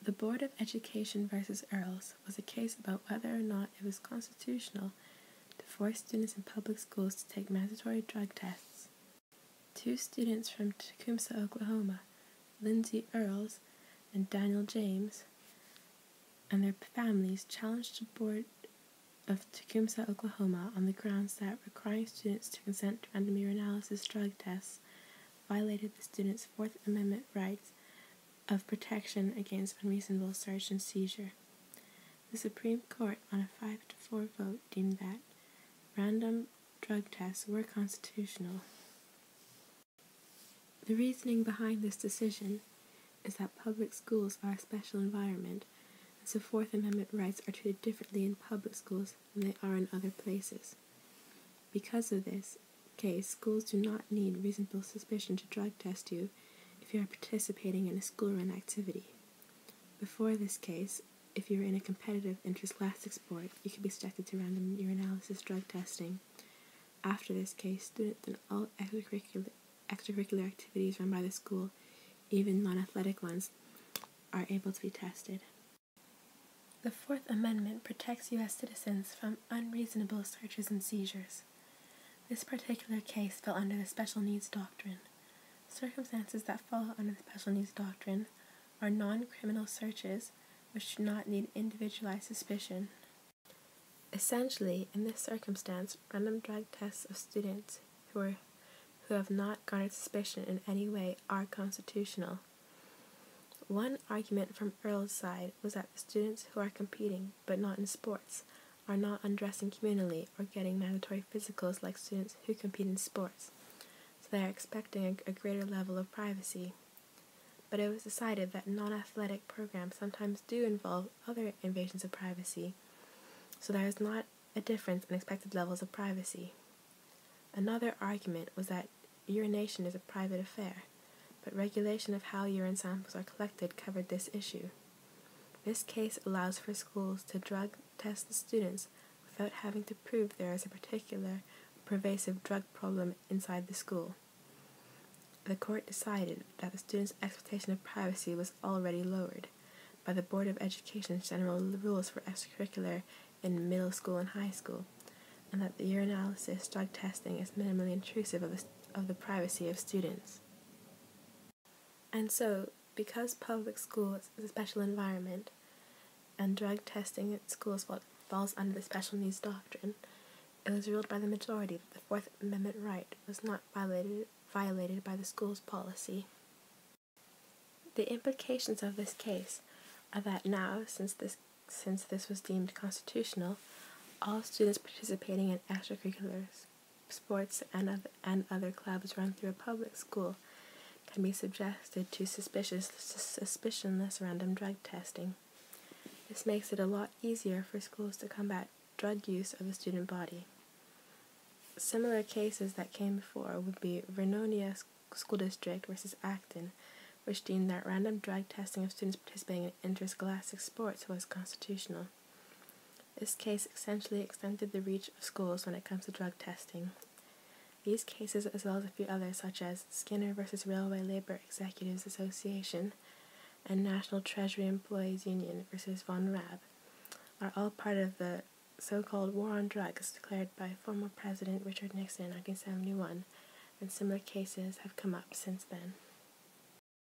The Board of Education versus Earls was a case about whether or not it was constitutional to force students in public schools to take mandatory drug tests. Two students from Tecumseh, Oklahoma, Lindsay Earls and Daniel James, and their families challenged the Board of Tecumseh, Oklahoma on the grounds that requiring students to consent to random urinalysis drug tests violated the students' Fourth Amendment rights of protection against unreasonable search and seizure. The Supreme Court, on a 5-4 vote, deemed that random drug tests were constitutional. The reasoning behind this decision is that public schools are a special environment, and so Fourth Amendment rights are treated differently in public schools than they are in other places. Because of this case, schools do not need reasonable suspicion to drug test you if you are participating in a school-run activity. Before this case, if you were in a competitive interscholastic sport, you could be subjected to random urinalysis drug testing. After this case, students in all extracurricular activities run by the school, even non-athletic ones, are able to be tested. The Fourth Amendment protects U.S. citizens from unreasonable searches and seizures. This particular case fell under the Special Needs Doctrine. Circumstances that fall under the Special Needs Doctrine are non-criminal searches which do not need individualized suspicion. Essentially, in this circumstance, random drug tests of students who have not garnered suspicion in any way are constitutional. One argument from Earls' side was that the students who are competing, but not in sports, are not undressing communally or getting mandatory physicals like students who compete in sports, so they are expecting a greater level of privacy. But it was decided that non-athletic programs sometimes do involve other invasions of privacy, so there is not a difference in expected levels of privacy. Another argument was that urination is a private affair, but regulation of how urine samples are collected covered this issue. This case allows for schools to drug test the students without having to prove there is a particular pervasive drug problem inside the school. The court decided that the students' expectation of privacy was already lowered by the Board of Education's general rules for extracurricular in middle school and high school, and that the urinalysis drug testing is minimally intrusive of the privacy of students. And so, because public schools is a special environment, and drug testing at schools falls under the Special Needs Doctrine, it was ruled by the majority that the Fourth Amendment right was not violated by the school's policy. The implications of this case are that now, since this was deemed constitutional, all students participating in extracurricular sports and other clubs run through a public school can be subjected to suspicionless random drug testing. This makes it a lot easier for schools to combat drug use of the student body. Similar cases that came before would be Vernonia School District versus Acton, which deemed that random drug testing of students participating in interscholastic sports was constitutional. This case essentially extended the reach of schools when it comes to drug testing. These cases, as well as a few others such as Skinner versus Railway Labor Executives Association and National Treasury Employees Union versus Von Raab, are all part of the so-called War on Drugs declared by former President Richard Nixon in 1971, and similar cases have come up since then.